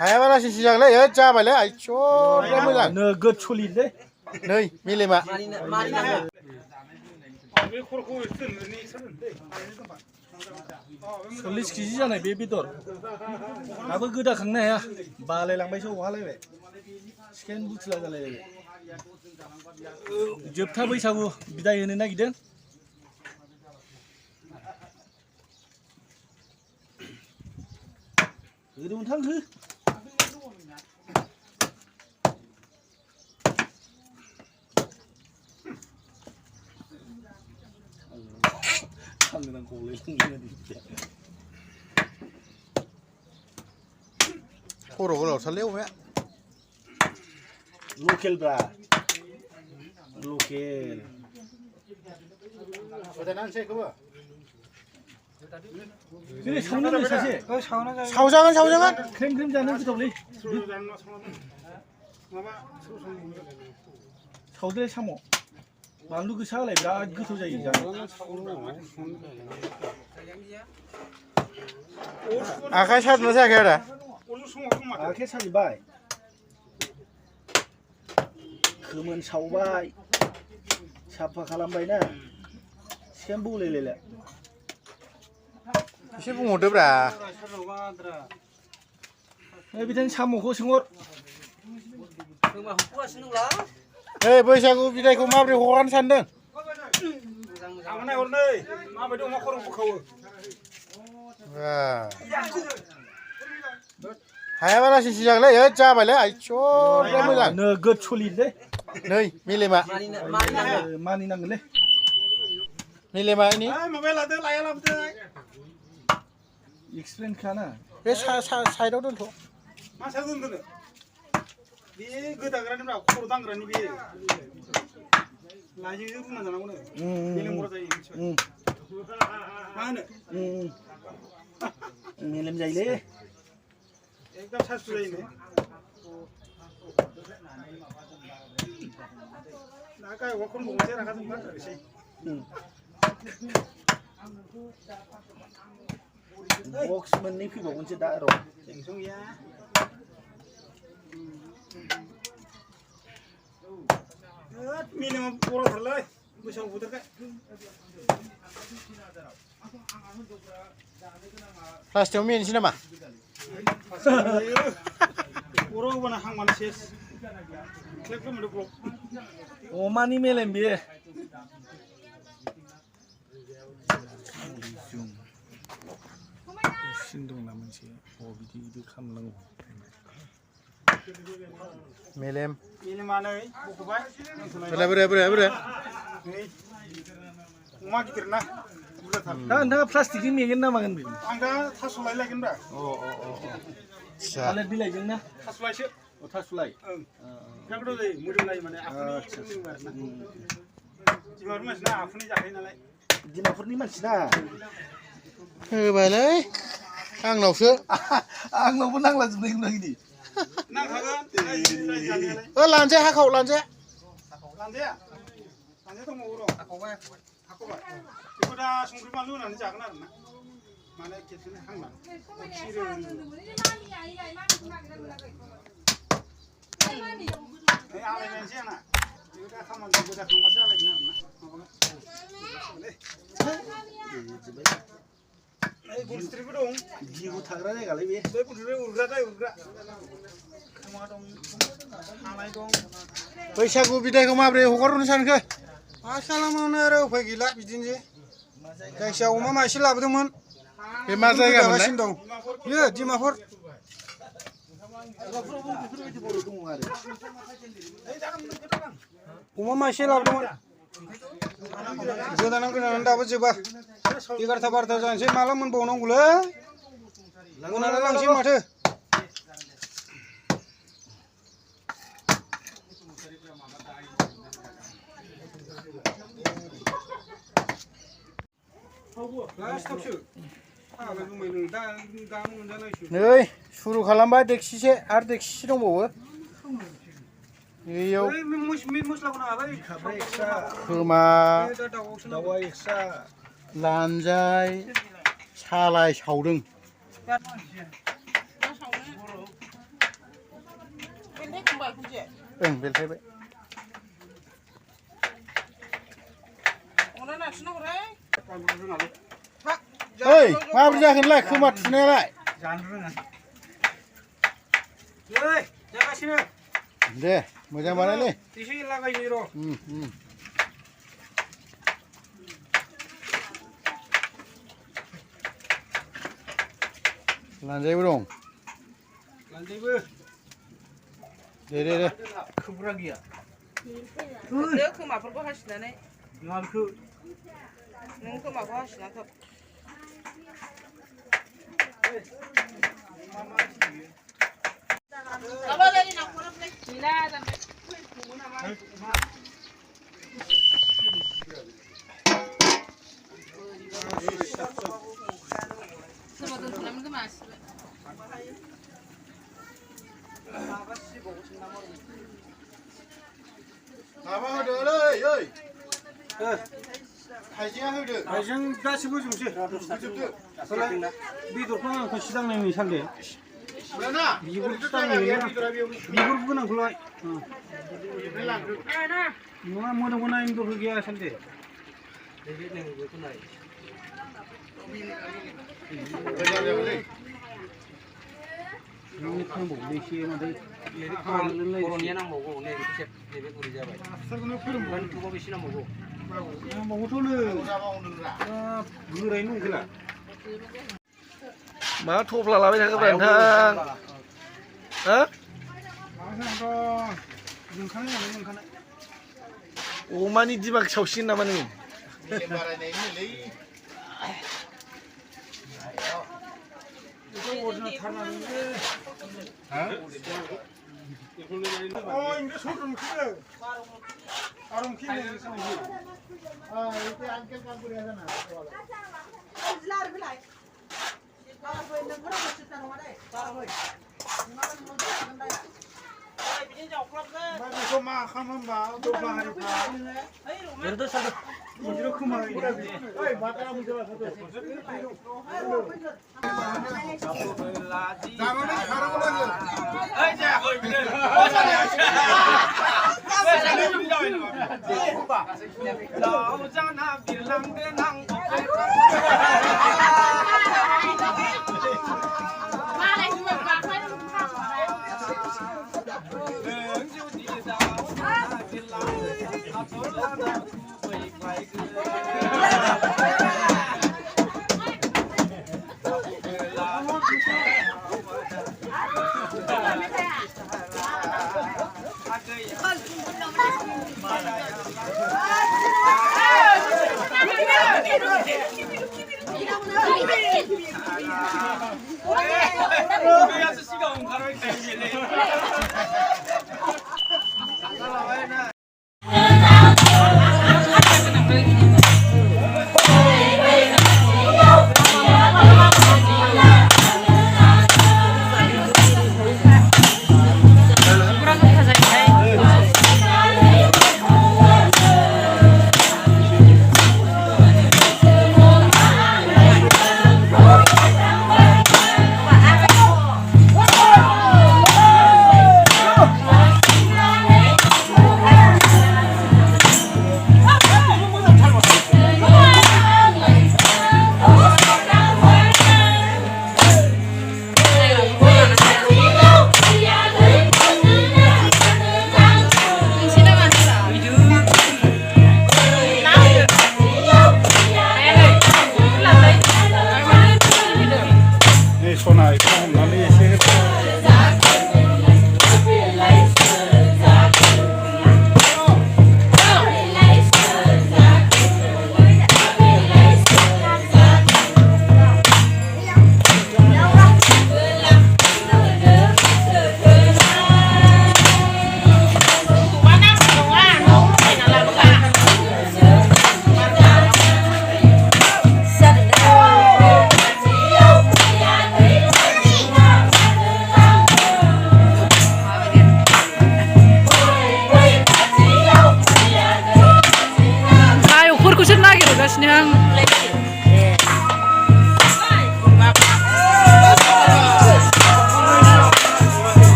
हायाबालासि सिजांलै जाबायलै आइस' मोजां नोगोद सलिदलै नै मेलेमा सल्लिस केजि जानाय बे बेदर दाबो गोदाखांनो हाया बालायलांबायसो अहालायबाय सिकेन बुथुला जालायलायबाय जोबथा बैसागु बिदाय होनो नागिरदों होदो नोंथां हो खर' गोलावथारलै अमाया लकेलब्रा लकेल सावजागोन ख्रेम ख्रेम जानो गोथावलै सावदोलाय साम' बानलु गोसा होलाय बिराद गोथाव जायो जानो आखाइ सादोंना सायाखै आदा आखाइया साजोब्बाय खोमोन सावबाय साफा खालामबायना सिकेन बौलायलायला एसे बुंहरदोब्रा बिदिनो साम'खौ सोंहर ओइ बैसागु बिदायखौ माबोरै हगारनो सानदों माबायदि अमा खर' बोखावो हायाबालासि सिजांलै जाबायलै आइस' मोजां नोगोद सलिदलै नै मेलेमा मानिनांगोनलै मेलेमा इनि एक्सपिरियेन्स खाना बे साइडआव दोनथ' मा सायाव दोनदों बे गोदाग्रानि खर' दांग्रानि बे लाइजों रुना जानांगौनो मेलेम बरा जायो मा होनो मेलेम जायोलै एकदम सासु जायोनो दा गायवा खर' मोनसे रागा जोंबा एसे बक्स मोननै फैबावगोनसो दा र' टेनसन गैया मिनिमाम बर'थारलै बैसागु बोथोरखाय प्लास्टिकआव मेनोसै नामा बर' होबानो हांबानो सेस अमानि मेलेम बेयो सिन दंना मोनसे बिदि खालामनांगौ मेलेमानै बख'बाय बोरै अमा गिदिर ना दा नोंथाङा प्लास्टिकनि मेगोन ना मागोन बेखौ आं दा थास' लाय लायगोन दा थालिर बिलाइजों ना थास'लायसो थास'लाय ओं बिराद गोथाव जायो मोदोमलायो माने आखुनि दिमापुर मानसि ना आखुनि जाखायो नालाय दिमापुरनि मानसि ना होबायलै आंनावसो आंनावबो नांला जोबनाय ना गिदि नांखागोन लानोसै हाखाव लानोसै लानजाया दंबावो र' हाखावबाय बेखौ दा संख्रि बानलु होनानै जागोन आरो ना माने खेबसेनो हांनानै आलायनायसै आंना बेखौ दा खामानि गोदाखांबासो आलायगोन आरो ना गनस्ट्रिबो दं गिहु थाग्रा जायगालै बे गनस्ट्रि उरग्रा खोमा दं हानाय दं बैसागु बिदायखौ माबोरै हगारहरनो सानखो मा खालामनो आरो उफाय गैला बिदिनोसै जायखिया अमा मासे लाबोदोंमोन बे मा जायगामोनलाय दं बेयो डिमापुर अमा मासे लाबोदोंमोन गोदानानै दाबो जोबा 11-12 जानोसै माला मोनबावनांगौलै मोनानै लांसै माथो नै सुरु खालामबाय देखसिसे आरो देखसिसे दंबावो बेयाव खोमा लानजाय सालाय सावदों ओं बेलथायबाय ओइ माबोरै जाखो नोंलाय खोमा थुनायालाय जागासिनो दे मोजां बानायलै एसे लागायनि र' लानजायबो दं लानजायबो दे खोबग्रा गैया खोमाफोरखौ हासिनानै मालखौ नों खोमाखौ हासिना खोब माबा होदोलै ओइ हाइजेंआ होदो हाइजें गासिबो जोबसै बेदरखौ आंखौ सिदांनायनि सानदे बिगुर गोनांखौलाय नङा मोदोमखौ नायनो दरखार गैया सानदे बर'निया नांबावगौ नैबे गुरै जाबाय बेसे नांबावगौ नांबावगौथ'नो गोरायनो नंखाला मा थफ्ला लाबाय थाखोब्रा नोंथां हो अमानि दिमाग सावसिगोन नामा नोङो बेखौ मा खालामो होनबा दफ्ला हारिफ्रा इदिनो खोमा Hãy subscribe cho kênh Ghiền Mì Gõ để không bỏ lỡ